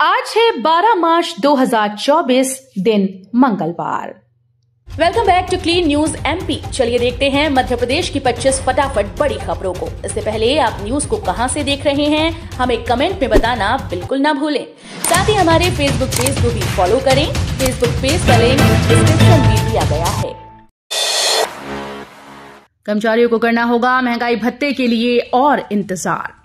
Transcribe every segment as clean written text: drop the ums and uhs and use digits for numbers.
आज है 12 मार्च 2024 दिन मंगलवार। Welcome back to clean news MP. चलिए देखते हैं मध्य प्रदेश की 25 फटाफट बड़ी खबरों को। इससे पहले आप न्यूज को कहां से देख रहे हैं हमें कमेंट में बताना बिल्कुल ना भूलें। साथ ही हमारे फेसबुक पेज को भी फॉलो करें। फेसबुक पेज का लिंक डिस्क्रिप्शन में दिया गया है। कर्मचारियों को करना होगा महंगाई भत्ते के लिए और इंतजार।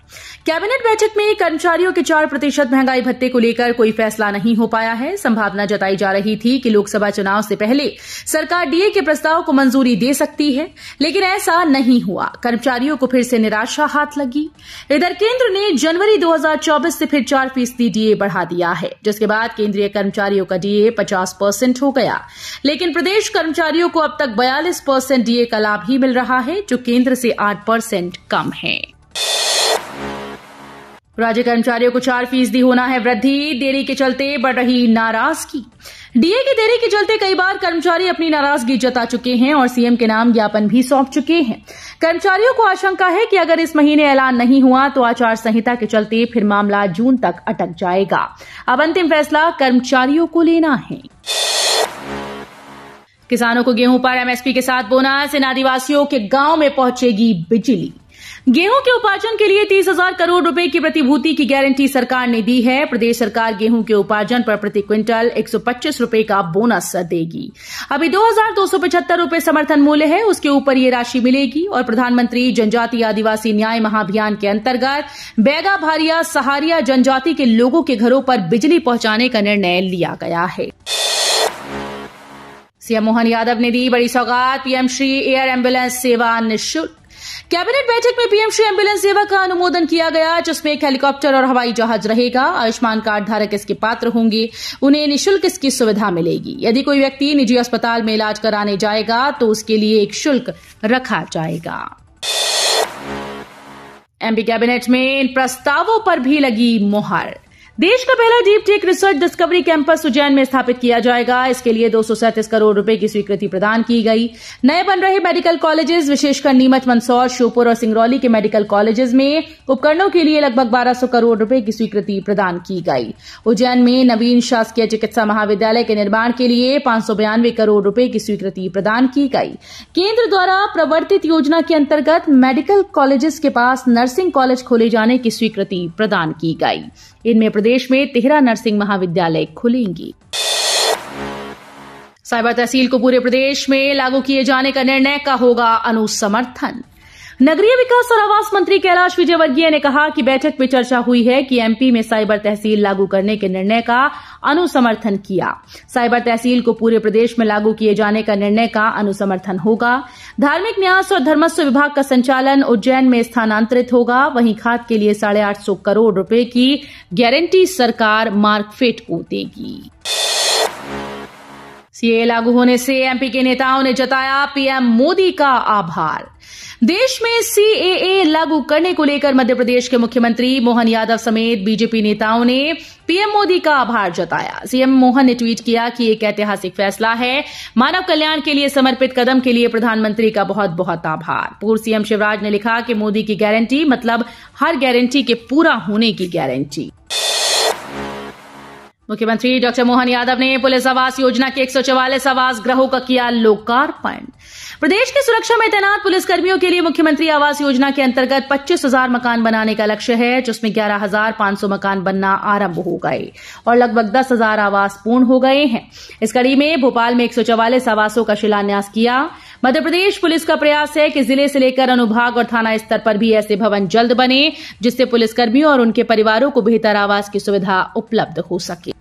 कैबिनेट बैठक में कर्मचारियों के 4% महंगाई भत्ते को लेकर कोई फैसला नहीं हो पाया है। संभावना जताई जा रही थी कि लोकसभा चुनाव से पहले सरकार डीए के प्रस्ताव को मंजूरी दे सकती है, लेकिन ऐसा नहीं हुआ। कर्मचारियों को फिर से निराशा हाथ लगी। इधर केंद्र ने जनवरी 2024 से फिर 4% डीए बढ़ा दिया है, जिसके बाद केंद्रीय कर्मचारियों का डीए 50% हो गया। लेकिन प्रदेश कर्मचारियों को अब तक 42% डीए का लाभ ही मिल रहा है, जो केंद्र से 8% कम है। राज्य कर्मचारियों को 4% होना है वृद्धि। देरी के चलते बढ़ रही नाराजगी। डीए की देरी के चलते कई बार कर्मचारी अपनी नाराजगी जता चुके हैं और सीएम के नाम ज्ञापन भी सौंप चुके हैं। कर्मचारियों को आशंका है कि अगर इस महीने ऐलान नहीं हुआ तो आचार संहिता के चलते फिर मामला जून तक अटक जाएगा। अब अंतिम फैसला कर्मचारियों को लेना है। किसानों को गेहूं पर एमएसपी के साथ बोनस। इन आदिवासियों के गांव में पहुंचेगी बिजली। गेहूं के उपार्जन के लिए 30,000 करोड़ रुपए की प्रतिभूति की गारंटी सरकार ने दी है। प्रदेश सरकार गेहूं के उपार्जन पर प्रति क्विंटल 125 रुपए का बोनस देगी। अभी 2,275 रुपए समर्थन मूल्य है, उसके ऊपर ये राशि मिलेगी। और प्रधानमंत्री जनजातीय आदिवासी न्याय महाअभियान के अंतर्गत बैगा भारिया सहारिया जनजाति के लोगों के घरों पर बिजली पहुंचाने का निर्णय लिया गया है। सीएम मोहन यादव ने दी बड़ी सौगात। पीएम श्री एयर एम्बुलेंस सेवा निःशुल्क। कैबिनेट बैठक में पीएम श्री एम्बुलेंस सेवा का अनुमोदन किया गया, जिसमें एक हेलीकॉप्टर और हवाई जहाज रहेगा। आयुष्मान कार्ड धारक इसके पात्र होंगे। उन्हें निःशुल्क इसकी सुविधा मिलेगी। यदि कोई व्यक्ति निजी अस्पताल में इलाज कराने जाएगा तो उसके लिए एक शुल्क रखा जाएगा। एमपी कैबिनेट में इन प्रस्तावों पर भी लगी मुहर। देश का पहला deep tech research discovery campus Ujjain में स्थापित किया जाएगा। इसके लिए 237 करोड़ रुपए की स्वीकृति प्रदान की गई। नए बन रहे मेडिकल कॉलेजेस, विशेषकर नीमच, मंदसौर, श्योपुर और सिंगरौली के मेडिकल कॉलेजेस में उपकरणों के लिए लगभग 1200 करोड़ रुपए की स्वीकृति प्रदान की गई। उज्जैन में नवीन शासकीय चिकित्सा महाविद्यालय के निर्माण के लिए 592 करोड़ रुपए की स्वीकृति प्रदान की गई। केंद्र द्वारा प्रवर्तित योजना के अंतर्गत मेडिकल कॉलेजेस के पास नर्सिंग कॉलेज खोले जाने की स्वीकृति प्रदान की गई। इनमें प्रदेश में 13 नर्सिंग महाविद्यालय खुलेंगी। साइबर तहसील को पूरे प्रदेश में लागू किए जाने का निर्णय का होगा अनुसमर्थन। नगरीय विकास और आवास मंत्री कैलाश विजयवर्गीय ने कहा कि बैठक में चर्चा हुई है कि एमपी में साइबर तहसील लागू करने के निर्णय का अनुसमर्थन किया। साइबर तहसील को पूरे प्रदेश में लागू किए जाने का निर्णय का अनुसमर्थन होगा। धार्मिक न्यास और धर्मस्व विभाग का संचालन उज्जैन में स्थानांतरित होगा। वहीं खाद के लिए 850 करोड़ रुपए की गारंटी सरकार मार्कफेड को देगी। सीएए लागू होने से एमपी के नेताओं ने जताया पीएम मोदी का आभार। देश में सीएए लागू करने को लेकर मध्य प्रदेश के मुख्यमंत्री मोहन यादव समेत बीजेपी नेताओं ने पीएम मोदी का आभार जताया। सीएम मोहन ने ट्वीट किया कि एक ऐतिहासिक फैसला है। मानव कल्याण के लिए समर्पित कदम के लिए प्रधानमंत्री का बहुत बहुत आभार। पूर्व सीएम शिवराज ने लिखा कि मोदी की गारंटी मतलब हर गारंटी के पूरा होने की गारंटी। मुख्यमंत्री डॉक्टर मोहन यादव ने पुलिस आवास योजना के 144 आवास गृहों का किया लोकार्पण। प्रदेश की सुरक्षा में तैनात पुलिसकर्मियों के लिए मुख्यमंत्री आवास योजना के अंतर्गत 25,000 मकान बनाने का लक्ष्य है, जिसमें 11,500 मकान बनना आरंभ हो गए और लगभग 10,000 आवास पूर्ण हो गए हैं। इस कड़ी में भोपाल में 144 आवासों का शिलान्यास किया। मध्य प्रदेश पुलिस का प्रयास है कि जिले से लेकर अनुभाग और थाना स्तर पर भी ऐसे भवन जल्द बने, जिससे पुलिसकर्मियों और उनके परिवारों को बेहतर आवास की सुविधा उपलब्ध हो सके।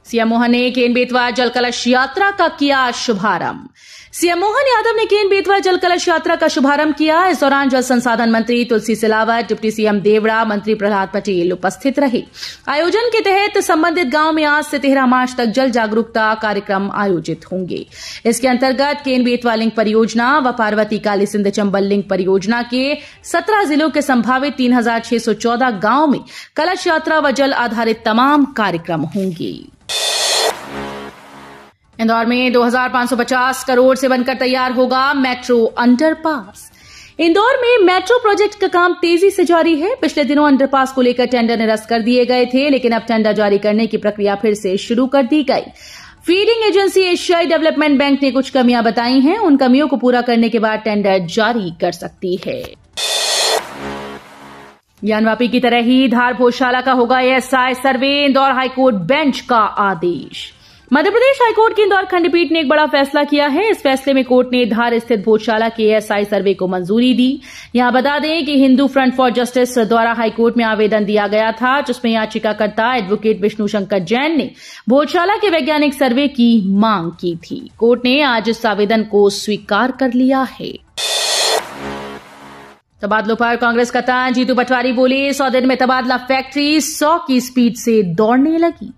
सीएम मोहन ने केन बेतवा जल कलश यात्रा का किया शुभारंभ। सीएम मोहन यादव ने केन बेतवा जल कलश यात्रा का शुभारंभ किया। इस दौरान जल संसाधन मंत्री तुलसी सिलावट, डिप्टी सीएम देवड़ा, मंत्री प्रहलाद पटेल उपस्थित रहे। आयोजन के तहत संबंधित गांव में आज से 13 मार्च तक जल जागरूकता कार्यक्रम आयोजित होंगे। इसके अंतर्गत केन बेतवा लिंक परियोजना व पार्वती काली सिंध चंबल लिंक परियोजना के 17 जिलों के संभावित 3,614 गांव में कलश यात्रा व जल आधारित तमाम कार्यक्रम होंगे। इंदौर में 2,550 करोड़ से बनकर तैयार होगा मेट्रो अंडरपास। इंदौर में मेट्रो प्रोजेक्ट का काम तेजी से जारी है। पिछले दिनों अंडरपास को लेकर टेंडर निरस्त कर दिए गए थे, लेकिन अब टेंडर जारी करने की प्रक्रिया फिर से शुरू कर दी गई। फीडिंग एजेंसी एशियाई डेवलपमेंट बैंक ने कुछ कमियां बताई हैं। उन कमियों को पूरा करने के बाद टेंडर जारी कर सकती है। ज्ञानवापी की तरह ही धार भोजशाला का होगा एएसआई सर्वे, इंदौर हाईकोर्ट बेंच का आदेश। मध्य प्रदेश हाईकोर्ट की इंदौर खंडपीठ ने एक बड़ा फैसला किया है। इस फैसले में कोर्ट ने धार स्थित भोजशाला के एएसआई सर्वे को मंजूरी दी। यहां बता दें कि हिंदू फ्रंट फॉर जस्टिस द्वारा हाईकोर्ट में आवेदन दिया गया था, जिसमें याचिकाकर्ता एडवोकेट विष्णु शंकर जैन ने भोजशाला के वैज्ञानिक सर्वे की मांग की थी। कोर्ट ने आज इस आवेदन को स्वीकार कर लिया है। तबादलों पर कांग्रेस का तान, जीतू पटवारी बोले 100 दिन में तबादला फैक्ट्री 100 की स्पीड से दौड़ने लगी।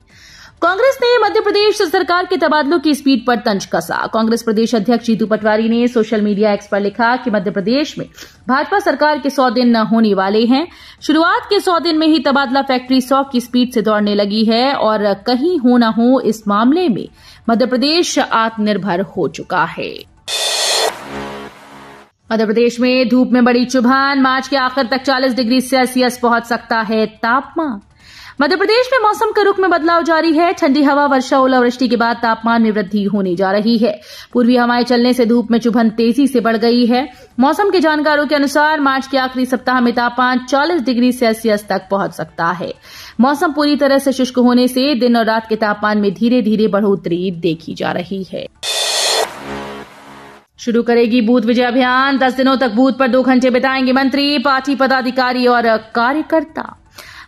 कांग्रेस ने मध्य प्रदेश सरकार के तबादलों की स्पीड पर तंज कसा। कांग्रेस प्रदेश अध्यक्ष जीतू पटवारी ने सोशल मीडिया एक्स पर लिखा कि मध्य प्रदेश में भाजपा सरकार के 100 दिन होने वाले हैं। शुरुआत के 100 दिन में ही तबादला फैक्ट्री 100 की स्पीड से दौड़ने लगी है और कहीं हो न हो इस मामले में मध्य प्रदेश आत्मनिर्भर हो चुका है। मध्य प्रदेश में धूप में बड़ी चुभान, मार्च के आखिर तक 40 डिग्री सेल्सियस पहुंच सकता है तापमान। मध्य प्रदेश में मौसम के रुख में बदलाव जारी है। ठंडी हवा, वर्षा, ओलावृष्टि के बाद तापमान में वृद्धि होने जा रही है। पूर्वी हवाएं चलने से धूप में चुभन तेजी से बढ़ गई है। मौसम के जानकारों के अनुसार मार्च के आखिरी सप्ताह में तापमान 40 डिग्री सेल्सियस तक पहुंच सकता है। मौसम पूरी तरह से शुष्क होने से दिन और रात के तापमान में धीरे धीरे बढ़ोतरी देखी जा रही है। शुरू करेगी बूथ विजय अभियान, 10 दिनों तक बूथ पर 2 घंटे बिताएंगे मंत्री, पार्टी पदाधिकारी और कार्यकर्ता।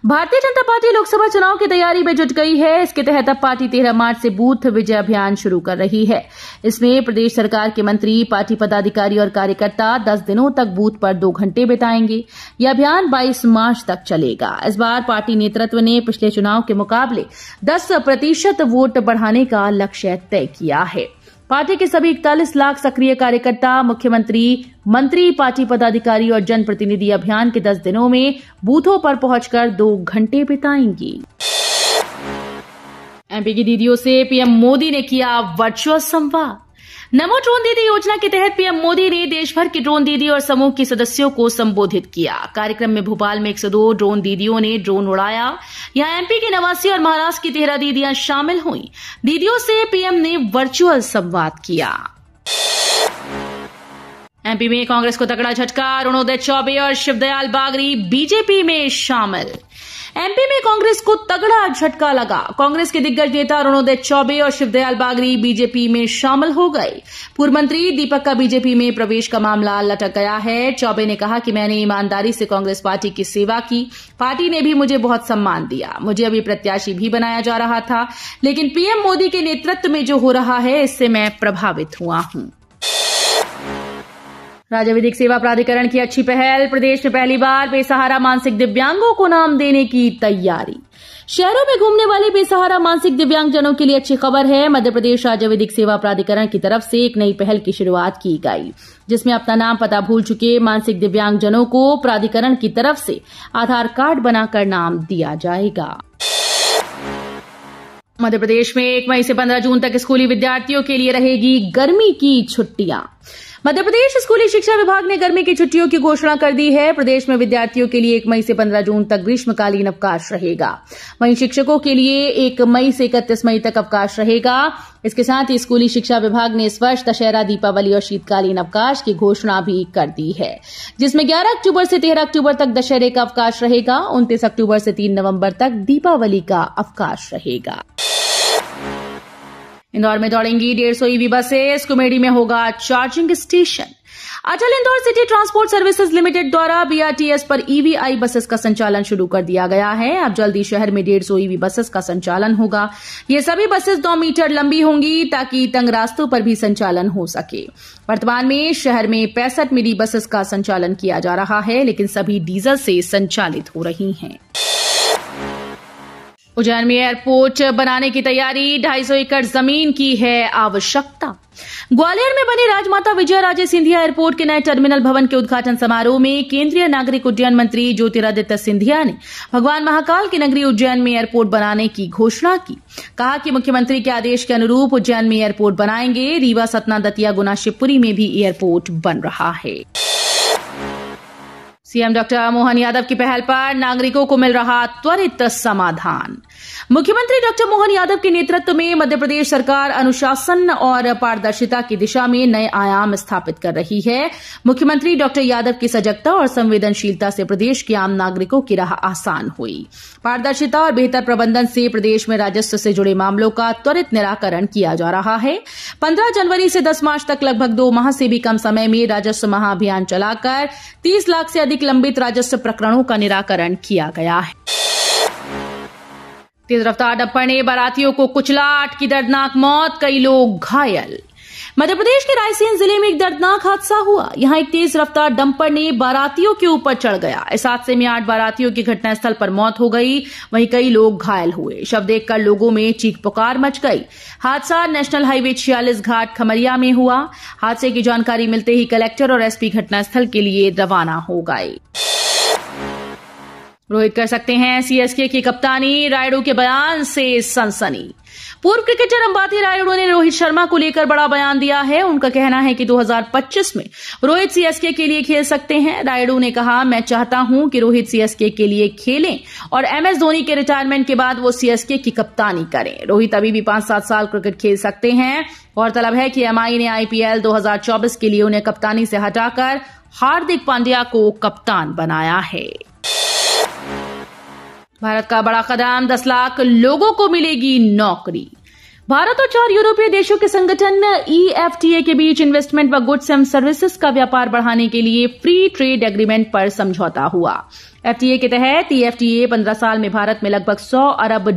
भारतीय जनता पार्टी लोकसभा चुनाव की तैयारी में जुट गई है। इसके तहत अब पार्टी 13 मार्च से बूथ विजय अभियान शुरू कर रही है। इसमें प्रदेश सरकार के मंत्री, पार्टी पदाधिकारी और कार्यकर्ता 10 दिनों तक बूथ पर 2 घंटे बिताएंगे। यह अभियान 22 मार्च तक चलेगा। इस बार पार्टी नेतृत्व ने पिछले चुनाव के मुकाबले 10% वोट बढ़ाने का लक्ष्य तय किया है। पार्टी के सभी 41 लाख सक्रिय कार्यकर्ता, मुख्यमंत्री, मंत्री, पार्टी पदाधिकारी और जनप्रतिनिधि अभियान के 10 दिनों में बूथों पर पहुंचकर 2 घंटे बिताएंगे। एमपी की दीदियों से पीएम मोदी ने किया वर्चुअल संवाद। नमो ड्रोन दीदी योजना के तहत पीएम मोदी ने देश भर की ड्रोन दीदी और समूह की सदस्यों को संबोधित किया। कार्यक्रम में भोपाल में 102 ड्रोन दीदियों ने ड्रोन उड़ाया। यहां एमपी की 89 और महाराष्ट्र की 13 दीदियां शामिल हुई। दीदियों से पीएम ने वर्चुअल संवाद किया। एमपी में कांग्रेस को तगड़ा झटका, अरुणोदय चौबे और शिवदयाल बागरी बीजेपी में शामिल। एमपी में कांग्रेस को तगड़ा झटका लगा। कांग्रेस के दिग्गज नेता अरुणोदय चौबे और शिवदयाल बागरी बीजेपी में शामिल हो गए। पूर्व मंत्री दीपक का बीजेपी में प्रवेश का मामला लटक गया है। चौबे ने कहा कि मैंने ईमानदारी से कांग्रेस पार्टी की सेवा की, पार्टी ने भी मुझे बहुत सम्मान दिया, मुझे अभी प्रत्याशी भी बनाया जा रहा था, लेकिन पीएम मोदी के नेतृत्व में जो हो रहा है इससे मैं प्रभावित हुआ हूं। राज्य विधिक सेवा प्राधिकरण की अच्छी पहल, प्रदेश में पहली बार बेसहारा मानसिक दिव्यांगों को नाम देने की तैयारी। शहरों में घूमने वाले बेसहारा मानसिक दिव्यांगजनों के लिए अच्छी खबर है। मध्य प्रदेश राज्य विधिक सेवा प्राधिकरण की तरफ से एक नई पहल की शुरुआत की गई, जिसमें अपना नाम पता भूल चुके मानसिक दिव्यांगजनों को प्राधिकरण की तरफ से आधार कार्ड बनाकर नाम दिया जाएगा। मध्य प्रदेश में 1 मई से 15 जून तक स्कूली विद्यार्थियों के लिए रहेगी गर्मी की छुट्टियां। मध्य प्रदेश स्कूली शिक्षा विभाग ने गर्मी की छुट्टियों की घोषणा कर दी है। प्रदेश में विद्यार्थियों के लिए 1 मई से 15 जून तक ग्रीष्मकालीन अवकाश रहेगा। वहीं शिक्षकों के लिए 1 मई से 31 मई तक अवकाश रहेगा। इसके साथ ही स्कूली शिक्षा विभाग ने इस वर्ष दशहरा, दीपावली और शीतकालीन अवकाश की घोषणा भी कर दी है, जिसमें 11 अक्टूबर से 13 अक्टूबर तक दशहरे का अवकाश रहेगा। 29 अक्टूबर से 3 नवंबर तक दीपावली का अवकाश रहेगा। इंदौर में दौड़ेंगी 150 ईवी बसेस, कुमेडी में होगा charging station. Atal Indore city transport services limited द्वारा बीआरटीएस पर ईवीआई बसेस का संचालन शुरू कर दिया गया है। अब जल्दी शहर में 150 ईवी बसेस का संचालन होगा। ये सभी बसेस 2 मीटर लंबी होंगी ताकि तंग रास्तों पर भी संचालन हो सके। वर्तमान में शहर में 65 मिनी बसेस का संचालन किया जा रहा है, लेकिन सभी डीजल से संचालित हो रही हैं। उज्जैन में एयरपोर्ट बनाने की तैयारी, 250 एकड़ जमीन की है आवश्यकता। ग्वालियर में बने राजमाता विजयाराजे सिंधिया एयरपोर्ट के नए टर्मिनल भवन के उद्घाटन समारोह में केंद्रीय नागरिक उड्डयन मंत्री ज्योतिरादित्य सिंधिया ने भगवान महाकाल की नगरी उज्जैन में एयरपोर्ट बनाने की घोषणा की। कहा कि मुख्यमंत्री के आदेश के अनुरूप उज्जैन में एयरपोर्ट बनाएंगे। रीवा, सतना, दतिया, गुना, शिवपुरी में भी एयरपोर्ट बन रहा है। सीएम डॉक्टर मोहन यादव की पहल पर नागरिकों को मिल रहा त्वरित समाधान। मुख्यमंत्री डॉक्टर मोहन यादव के नेतृत्व में मध्य प्रदेश सरकार अनुशासन और पारदर्शिता की दिशा में नए आयाम स्थापित कर रही है। मुख्यमंत्री डॉक्टर यादव की सजगता और संवेदनशीलता से प्रदेश के आम नागरिकों की राह आसान हुई। पारदर्शिता और बेहतर प्रबंधन से प्रदेश में राजस्व से जुड़े मामलों का त्वरित निराकरण किया जा रहा है। 15 जनवरी से 10 मार्च तक लगभग 2 माह से भी कम समय में राजस्व महाअभियान चलाकर 30 लाख से अधिक लंबित राजस्व प्रकरणों का निराकरण किया गया है। तेज रफ्तार डंपर ने बारातियों को कुचला, 8 की दर्दनाक मौत, कई लोग घायल। मध्य प्रदेश के रायसेन जिले में एक दर्दनाक हादसा हुआ। यहां एक तेज रफ्तार डंपर ने बारातियों के ऊपर चढ़ गया। इस हादसे में 8 बारातियों की घटनास्थल पर मौत हो गई, वहीं कई लोग घायल हुए। शव देखकर लोगों में चीख पुकार मच गई। हादसा नेशनल हाईवे 46 घाट खमरिया में हुआ। हादसे की जानकारी मिलते ही कलेक्टर और एसपी घटनास्थल के लिए रवाना हो गए। रोहित कर सकते हैं सीएसके की कप्तानी, रायुडू के बयान से सनसनी। पूर्व क्रिकेटर अंबाती रायुडू ने रोहित शर्मा को लेकर बड़ा बयान दिया है। उनका कहना है कि 2025 में रोहित सीएसके के लिए खेल सकते हैं। रायुडू ने कहा, मैं चाहता हूं कि रोहित सीएसके के लिए खेलें और एमएस धोनी के रिटायरमेंट के बाद वो सीएसके की कप्तानी करें। रोहित अभी भी 5-7 साल क्रिकेट खेल सकते हैं। गौरतलब है कि एमआई ने आईपीएल 2024 के लिए उन्हें कप्तानी से हटाकर हार्दिक पांड्या को कप्तान बनाया है। भारत का बड़ा कदम, 10 लाख लोगों को मिलेगी नौकरी। भारत और 4 यूरोपीय देशों के संगठन EFTA के बीच इन्वेस्टमेंट व गुड्स एंड सर्विसेज का व्यापार बढ़ाने के लिए फ्री ट्रेड एग्रीमेंट पर समझौता हुआ। FTA के तहत EFTA 15 साल में भारत में लगभग $100 अरब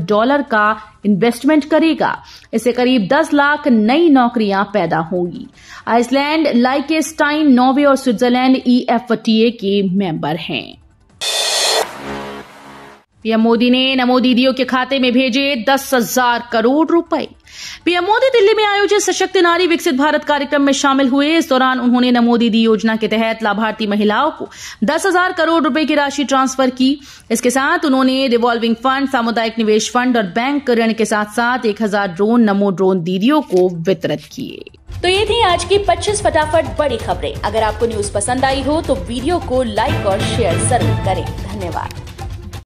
का इन्वेस्टमेंट करेगा। इससे करीब 10 लाख नई नौकरियां पैदा होंगी। आइसलैंड, लाइकेस्टाइन, नॉर्वे और स्विट्जरलैंड EFTA के मेंबर हैं। पीएम मोदी ने नमो दीदियों के खाते में भेजे 10,000 करोड़ रुपए। पीएम मोदी दिल्ली में आयोजित सशक्त नारी विकसित भारत कार्यक्रम में शामिल हुए। इस दौरान उन्होंने नमो दीदी योजना के तहत लाभार्थी महिलाओं को 10,000 करोड़ रुपए की राशि ट्रांसफर की। इसके साथ उन्होंने रिवॉल्विंग फंड, सामुदायिक निवेश फंड और बैंक ऋण के साथ साथ 1000 ड्रोन नमो ड्रोन दीदियों को वितरित किए। तो ये थी आज की 25 फटाफट बड़ी खबरें। अगर आपको न्यूज पसंद आई हो तो वीडियो को लाइक और शेयर जरूर करें। धन्यवाद।